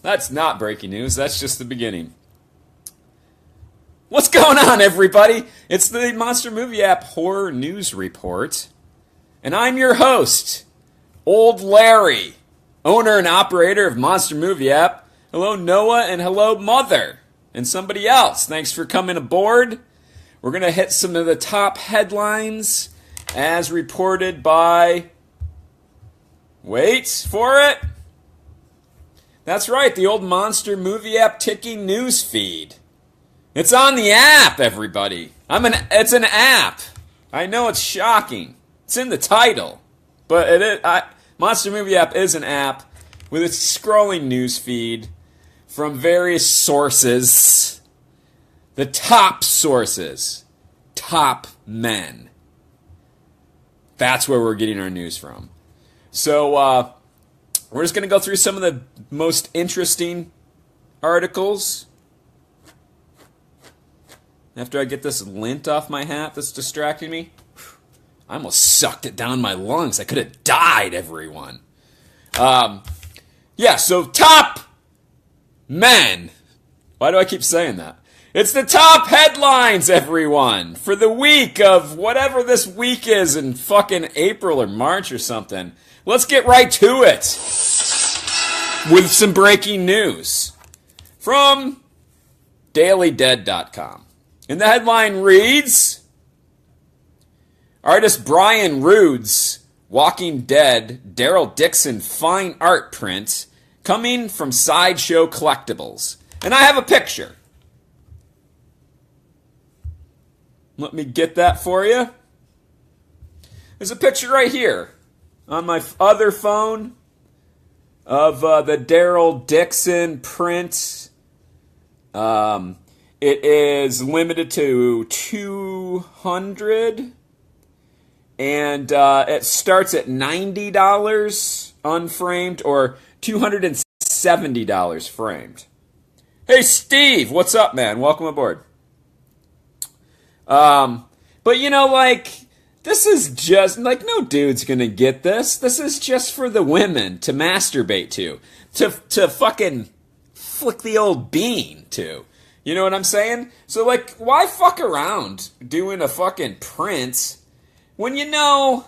That's not breaking news. That's just the beginning. What's going on, everybody? It's the Monster Movie App Horror News Report. And I'm your host, Old Larry, owner and operator of Monster Movie App. Hello, Noah, and hello, Mother, and somebody else. Thanks for coming aboard. We're going to hit some of the top headlines as reported by... Wait for it. That's right, the old Monster Movie App ticking news feed. It's on the app, everybody. It's an app. I know it's shocking. It's in the title. But Monster Movie App is an app with a scrolling news feed from various sources. The top sources. Top men. That's where we're getting our news from. So, we're just going to go through some of the most interesting articles. After I get this lint off my hat that's distracting me. I almost sucked it down my lungs. I could have died, everyone. So top men. Why do I keep saying that? It's the top headlines, everyone, for the week of whatever this week is in fucking April or March or something. Let's get right to it with some breaking news from dailydead.com. And the headline reads, artist Brian Rude's Walking Dead Daryl Dixon fine art print coming from Sideshow Collectibles. And I have a picture. Let me get that for you. There's a picture right here on my other phone of the Daryl Dixon print. It is limited to 200, and it starts at $90 unframed or $270 framed. Hey, Steve, what's up, man? Welcome aboard. But this is just, no dude's gonna get this. This is just for the women to masturbate to fucking flick the old bean to. You know what I'm saying? So, why fuck around doing a fucking print when you know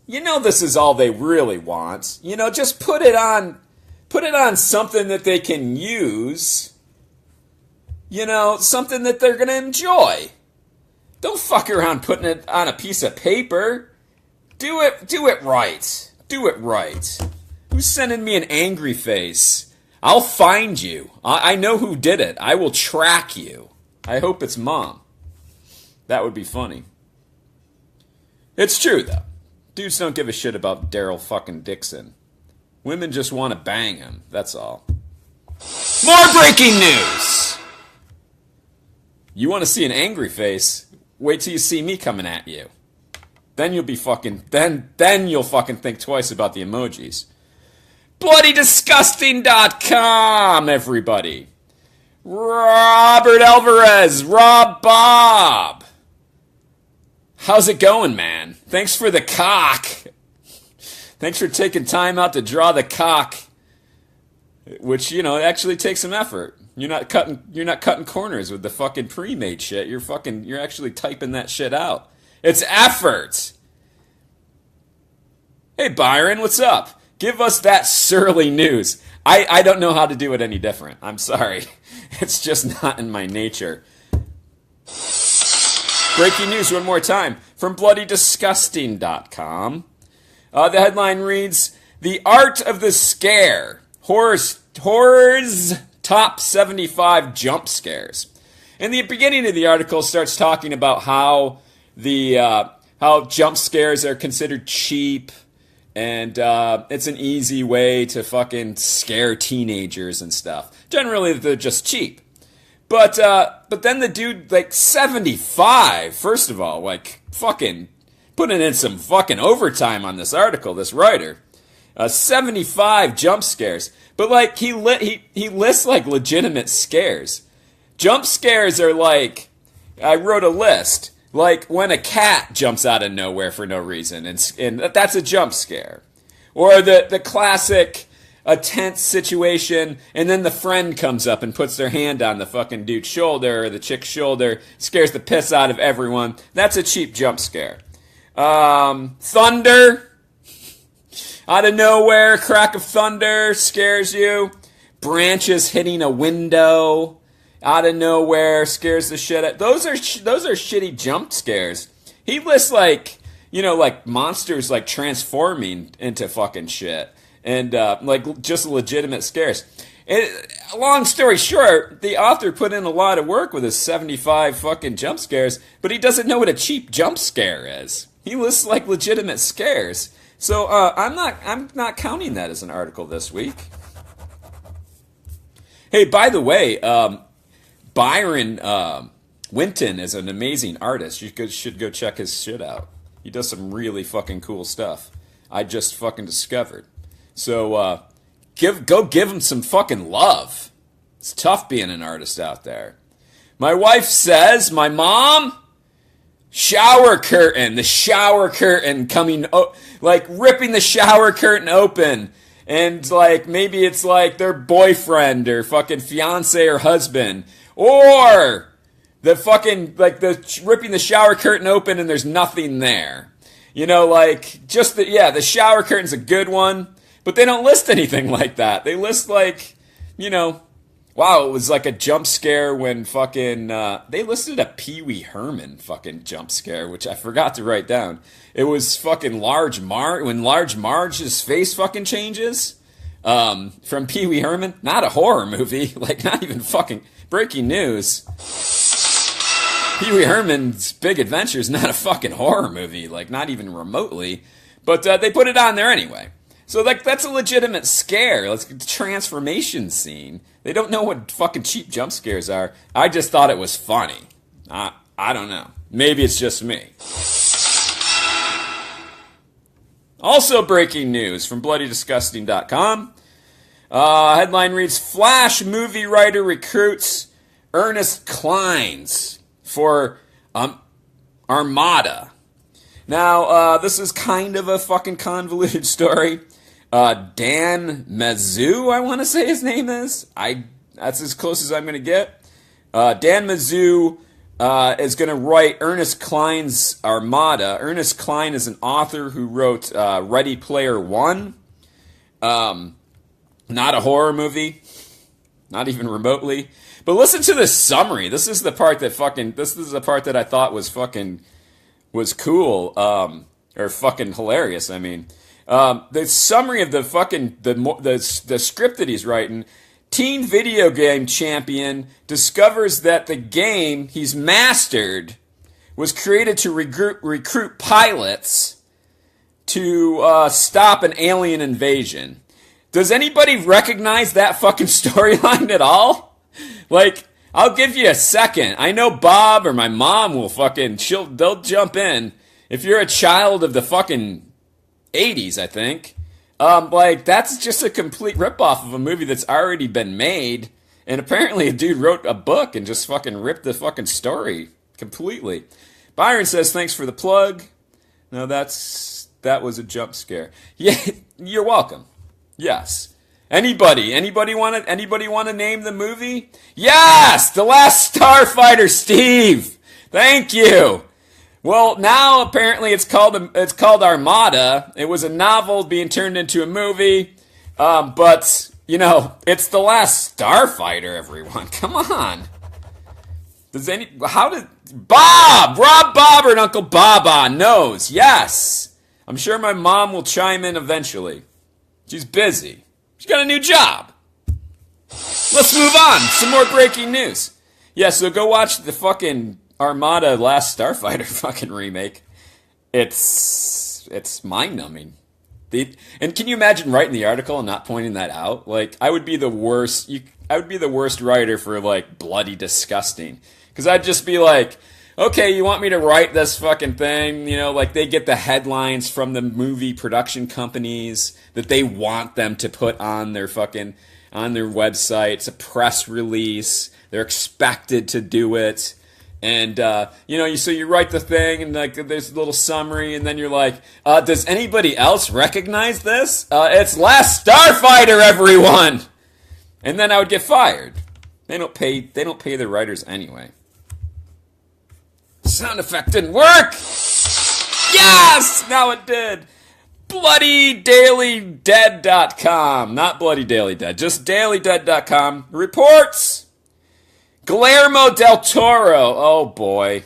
this is all they really want? Just put it on something that they can use. Something that they're going to enjoy. Don't fuck around putting it on a piece of paper. Do it right. Do it right. Who's sending me an angry face? I'll find you. I know who did it. I will track you. I hope it's Mom. That would be funny. It's true, though. Dudes don't give a shit about Daryl fucking Dixon. Women just want to bang him. That's all. More breaking news! You want to see an angry face? Wait till you see me coming at you. Then you'll be fucking... Then you'll fucking think twice about the emojis. BloodyDisgusting.com, everybody. Robert Alvarez, Rob Bob. How's it going, man? Thanks for the cock. Thanks for taking time out to draw the cock. Which, it actually takes some effort. You're not cutting corners with the fucking pre-made shit. You're actually typing that shit out. It's effort. Hey, Byron, what's up? Give us that surly news. I don't know how to do it any different. I'm sorry. It's just not in my nature. Breaking news one more time from BloodyDisgusting.com. The headline reads, The Art of the Scare. Horror's Top 75 Jump Scares. And the beginning of the article starts talking about how how jump scares are considered cheap. And it's an easy way to fucking scare teenagers and stuff. Generally, they're just cheap. But then the dude, 75, first of all, fucking putting in some fucking overtime on this article, this writer. 75 jump scares. But, he lists, legitimate scares. Jump scares are I wrote a list. When a cat jumps out of nowhere for no reason, and that's a jump scare. Or the classic, a tense situation, and then the friend comes up and puts their hand on the fucking dude's shoulder or the chick's shoulder, scares the piss out of everyone. That's a cheap jump scare. Thunder, out of nowhere, crack of thunder scares you. Branches hitting a window, out of nowhere, scares the shit out. Those are shitty jump scares. He lists like monsters like transforming into fucking shit. And like just legitimate scares. Long story short, the author put in a lot of work with his 75 fucking jump scares, but he doesn't know what a cheap jump scare is. He lists like legitimate scares. So I'm not counting that as an article this week. Hey, by the way, Byron Winton is an amazing artist. You should go check his shit out. He does some really fucking cool stuff. I just fucking discovered. So go give him some fucking love. It's tough being an artist out there. My wife says, my mom, the shower curtain coming, like ripping the shower curtain open. And like maybe it's like their boyfriend or fucking fiance or husband. Or the fucking, like the ripping the shower curtain open and there's nothing there. Like just the shower curtain's a good one. But they don't list anything like that. They list like, wow, it was like a jump scare when fucking, they listed a Pee Wee Herman fucking jump scare, which I forgot to write down. It was fucking when Large Marge's face fucking changes, from Pee Wee Herman. Not a horror movie, like not even fucking breaking news. Pee Wee Herman's Big Adventure is not a fucking horror movie, like not even remotely. But they put it on there anyway. So, like, that's a legitimate scare. Let's get the transformation scene. They don't know what fucking cheap jump scares are. I just thought it was funny. I don't know. Maybe it's just me. Also breaking news from BloodyDisgusting.com. Headline reads, Flash movie writer recruits Ernest Clines for Armada. Now, this is kind of a fucking convoluted story. Dan Mazzou, I want to say his name is. That's as close as I'm going to get. Dan Mazzou is going to write Ernest Cline's Armada. Ernest Cline is an author who wrote Ready Player One. Not a horror movie. Not even remotely. But listen to this summary. This is the part that I thought was cool, or fucking hilarious. I mean, the summary of the script that he's writing: teen video game champion discovers that the game he's mastered was created to recruit pilots to stop an alien invasion. Does anybody recognize that fucking storyline at all? Like, I'll give you a second. I know Bob or my mom will they'll jump in. If you're a child of the fucking 80s, I think. Like, that's just a complete ripoff of a movie that's already been made. And apparently a dude wrote a book and just fucking ripped the fucking story completely. Byron says, thanks for the plug. No, that was a jump scare. Yeah, you're welcome. Yes. Anybody want to name the movie? Yes! The Last Starfighter, Steve! Thank you! Well, now apparently it's called Armada. It was a novel being turned into a movie. But, it's The Last Starfighter, everyone. Come on. Rob Bobber and Uncle Baba knows. Yes. I'm sure my mom will chime in eventually. She's busy. She's got a new job. Let's move on. Some more breaking news. Yeah, so go watch the fucking Armada Last Starfighter fucking remake. It's mind-numbing. And can you imagine writing the article and not pointing that out? Like, I would be the worst. I would be the worst writer for, like, Bloody Disgusting. Because I'd just be like, okay, you want me to write this fucking thing? Like they get the headlines from the movie production companies that they want them to put on their website. It's a press release. They're expected to do it. And, so you write the thing and like there's a little summary and then you're like, does anybody else recognize this? It's Last Starfighter, everyone! And then I would get fired. They don't pay the writers anyway. Sound effect didn't work! Yes! Now it did! BloodyDailyDead.com. Not Bloody Daily Dead, just DailyDead.com reports Guillermo del Toro, oh boy,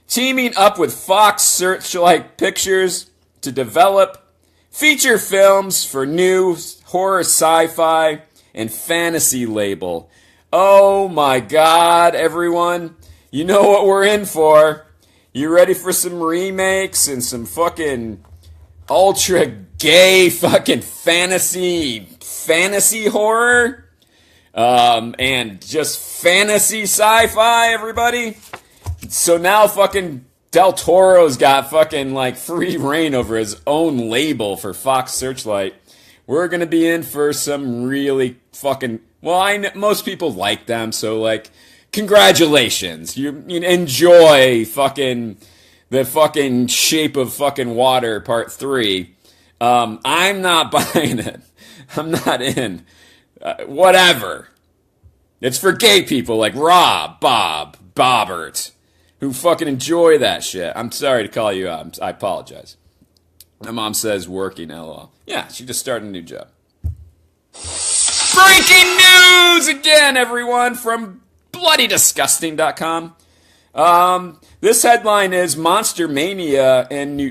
teaming up with Fox Searchlight Pictures to develop feature films for new horror, sci-fi, and fantasy label. Oh my god, everyone. You know what we're in for. You ready for some remakes and some fucking ultra gay fucking fantasy horror? And just fantasy sci-fi, everybody. So now fucking Del Toro's got fucking like free reign over his own label for Fox Searchlight. We're gonna be in for some really fucking, well, most people like them, so like, congratulations. You enjoy fucking the fucking Shape of fucking Water Part 3. I'm not buying it. I'm not in. Whatever. It's for gay people like Rob, Bob, Bobbert, who fucking enjoy that shit. I'm sorry to call you out. I apologize. My mom says working, lol. Yeah, she just started a new job. Breaking news again, everyone, from BloodyDisgusting.com. This headline is Monster Mania New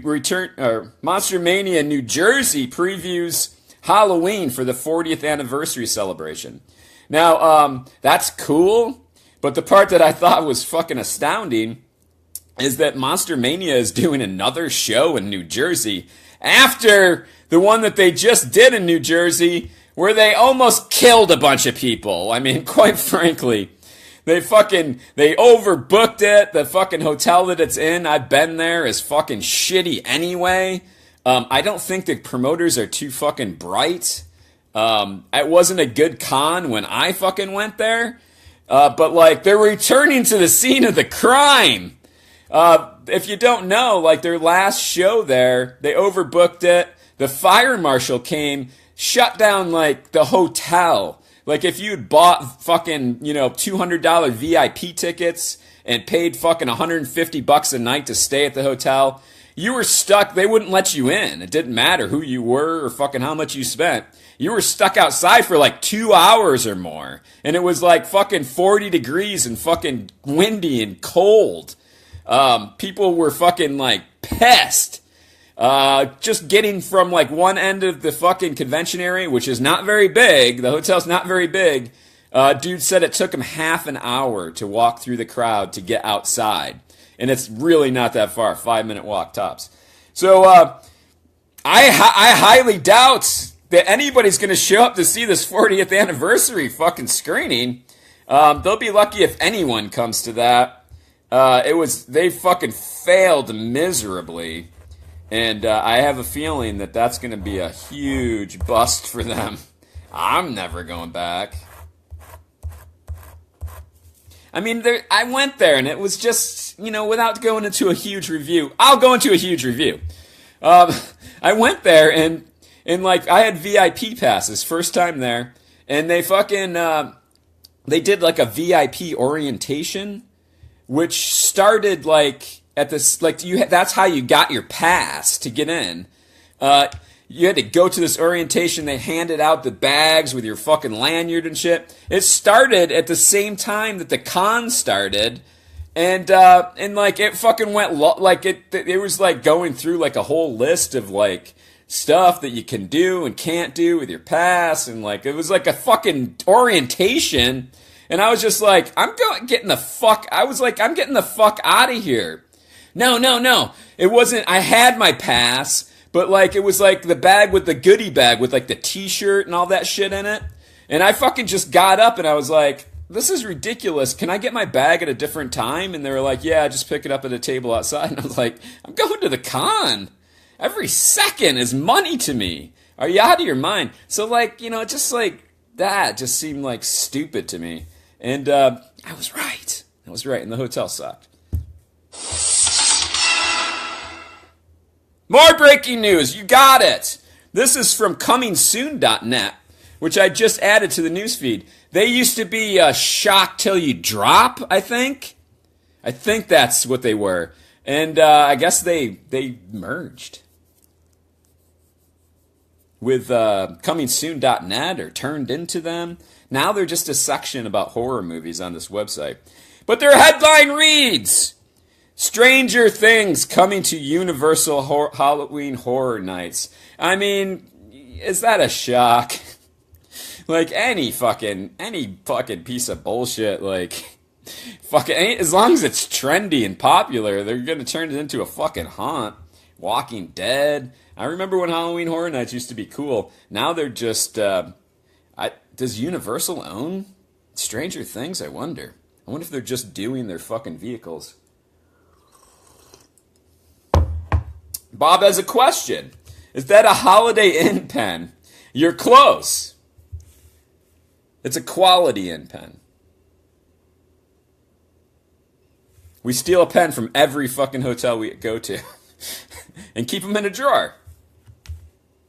Jersey previews Halloween for the 40th anniversary celebration. Now, that's cool, but the part that I thought was fucking astounding is that Monster Mania is doing another show in New Jersey after the one that they just did in New Jersey where they almost killed a bunch of people. I mean, quite frankly, they overbooked it. The fucking hotel that it's in, I've been there, is fucking shitty anyway. I don't think the promoters are too fucking bright. It wasn't a good con when I fucking went there. But like, they're returning to the scene of the crime. If you don't know, like their last show there, they overbooked it. The fire marshal came, shut down like the hotel. Like if you'd bought fucking, $200 VIP tickets and paid fucking $150 a night to stay at the hotel, you were stuck. They wouldn't let you in. It didn't matter who you were or fucking how much you spent. You were stuck outside for like 2 hours or more. And it was like fucking 40 degrees and fucking windy and cold. People were fucking like pissed. Just getting from like one end of the fucking convention area, which is not very big. The hotel's not very big. Dude said it took him half an hour to walk through the crowd to get outside. And it's really not that far, 5-minute walk tops. So I highly doubt that anybody's going to show up to see this 40th anniversary fucking screening. They'll be lucky if anyone comes to that. They fucking failed miserably. And I have a feeling that that's going to be a huge bust for them. I'm never going back. I mean, I went there and it was just, without going into a huge review. I'll go into a huge review. I went there and like I had VIP passes first time there, and they fucking they did like a VIP orientation, which started like at this like that's how you got your pass to get in. You had to go to this orientation. They handed out the bags with your fucking lanyard and shit. It started at the same time that the con started, and like it fucking went like it was like going through like a whole list of like stuff that you can do and can't do with your pass, and like it was like a fucking orientation, and I was just like, I'm getting the fuck out of here. No, it wasn't. I had my pass. But, like, it was, like, the bag with the goodie bag with, like, the T-shirt and all that shit in it. And I fucking just got up and I was like, this is ridiculous. Can I get my bag at a different time? And they were like, yeah, just pick it up at a table outside. And I was like, I'm going to the con. Every second is money to me. Are you out of your mind? So, like, just like that just seemed, like, stupid to me. And I was right. I was right, and the hotel sucked. More breaking news. You got it. This is from comingsoon.net, which I just added to the newsfeed. They used to be Shock Till You Drop, I think. I think that's what they were. And I guess they merged with comingsoon.net or turned into them. Now they're just a section about horror movies on this website. But their headline reads, Stranger Things coming to Universal Halloween Horror Nights. I mean, is that a shock? Like, any fucking piece of bullshit, like, fucking, as long as it's trendy and popular, they're gonna turn it into a fucking haunt. Walking Dead. I remember when Halloween Horror Nights used to be cool. Now they're just, does Universal own Stranger Things? I wonder if they're just doing their fucking vehicles. Bob has a question. Is that a Holiday Inn pen? You're close. It's a Quality Inn pen. We steal a pen from every fucking hotel we go to and keep them in a drawer.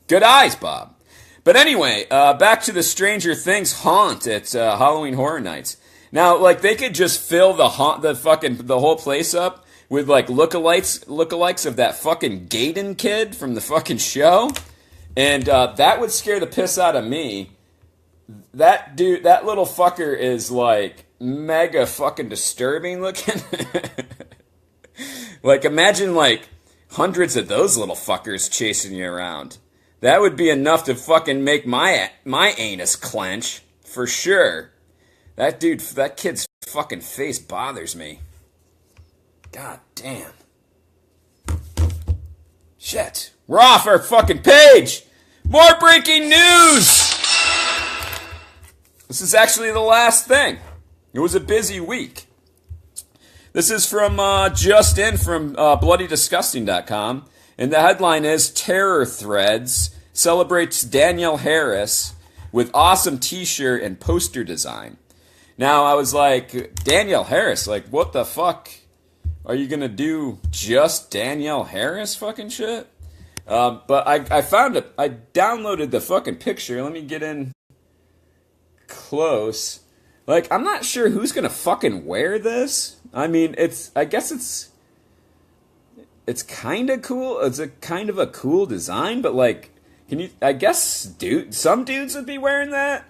Good eyes, Bob. But anyway, back to the Stranger Things haunt at Halloween Horror Nights. Now, like, they could just fill the whole place up with, like, lookalikes of that fucking Gaten kid from the fucking show. And that would scare the piss out of me. That dude, that little fucker is, like, mega fucking disturbing looking. Like, imagine, like, hundreds of those little fuckers chasing you around. That would be enough to fucking make my anus clench, for sure. That kid's fucking face bothers me. God damn. Shit. We're off our fucking page. More breaking news. This is actually the last thing. It was a busy week. This is from just in from bloodydisgusting.com. And the headline is Terror Threads celebrates Danielle Harris with awesome t-shirt and poster design. Now, I was like, Danielle Harris, like, what the fuck? Are you going to do just Danielle Harris fucking shit? But I found it. I downloaded the fucking picture. Let me get in close. Like, I'm not sure who's going to fucking wear this. I mean, I guess it's kind of cool. It's a kind of a cool design, but like, I guess some dudes would be wearing that.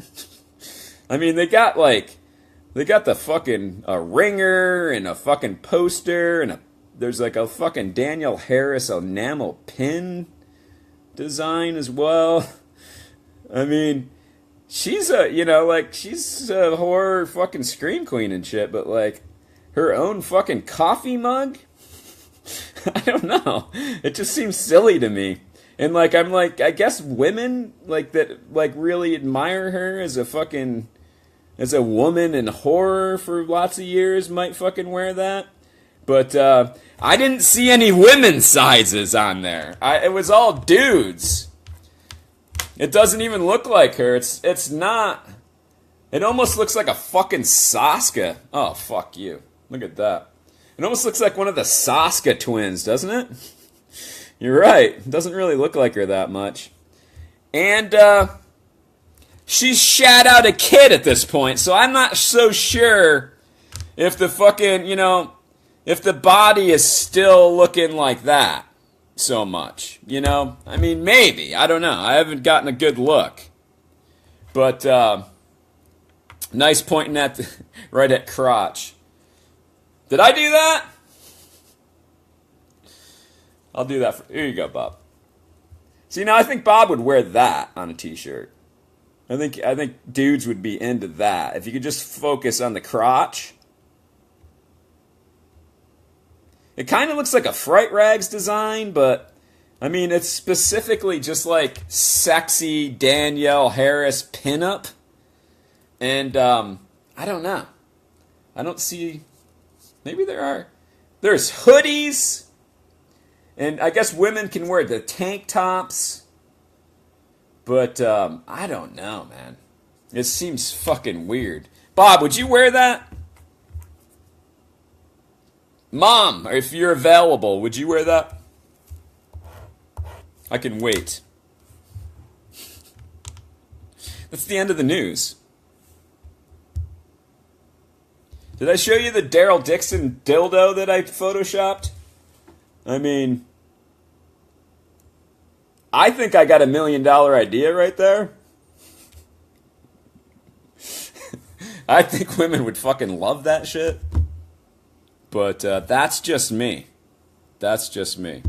I mean, they got the fucking ringer and a fucking poster and there's like a fucking Danielle Harris enamel pin design as well. I mean, she's a horror fucking scream queen and shit, but like her own fucking coffee mug? I don't know. It just seems silly to me. And like, I'm like, I guess women like that, like really admire her as a woman in horror for lots of years might fucking wear that. But I didn't see any women's sizes on there. It was all dudes. It doesn't even look like her. It's not. It almost looks like a fucking Saska. Oh, fuck you. Look at that. It almost looks like one of the Saska twins, doesn't it? You're right. It doesn't really look like her that much. And she's shat out a kid at this point, so I'm not so sure if the fucking, if the body is still looking like that so much, I mean, maybe. I don't know. I haven't gotten a good look. But nice pointing right at crotch. Did I do that? I'll do that. Here you go, Bob. See, now I think Bob would wear that on a t-shirt. I think dudes would be into that. If you could just focus on the crotch. It kind of looks like a Fright Rags design, but I mean, it's specifically just like sexy Danielle Harris pinup. And I don't know. I don't see. Maybe there are. There's hoodies. And I guess women can wear the tank tops. But I don't know, man. It seems fucking weird. Bob, would you wear that? Mom, if you're available, would you wear that? I can wait. That's the end of the news. Did I show you the Daryl Dixon dildo that I photoshopped? I mean, I think I got $1 million idea right there. I think women would fucking love that shit. But that's just me. That's just me.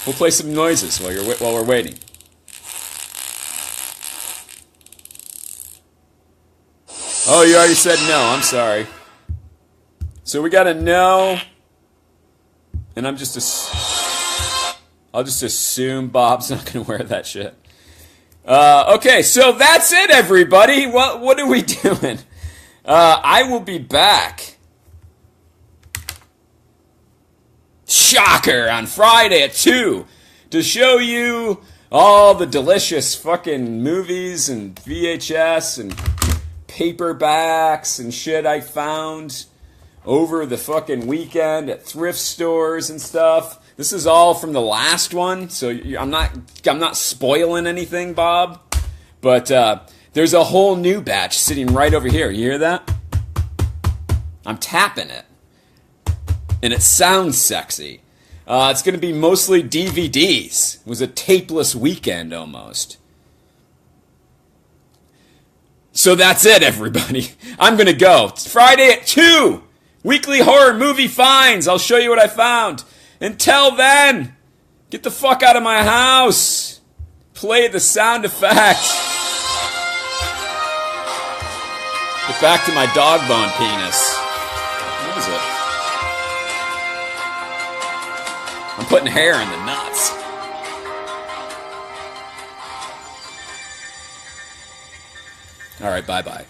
We'll play some noises while we're waiting. Oh, you already said no. I'm sorry. So we got a no, and I'll just assume Bob's not going to wear that shit. Okay, so that's it, everybody. What are we doing? I will be back. Shocker, on Friday at 2 to show you all the delicious fucking movies and VHS and paperbacks and shit I found over the fucking weekend at thrift stores and stuff. This is all from the last one, so I'm not spoiling anything, Bob. But there's a whole new batch sitting right over here. You hear that? I'm tapping it. And it sounds sexy. It's going to be mostly DVDs. It was a tapeless weekend almost. So that's it, everybody. I'm going to go. It's Friday at 2. Weekly horror movie finds. I'll show you what I found. Until then, get the fuck out of my house. Play the sound effect. Get back to my dog bone penis. What is it? I'm putting hair in the nuts. All right, bye-bye.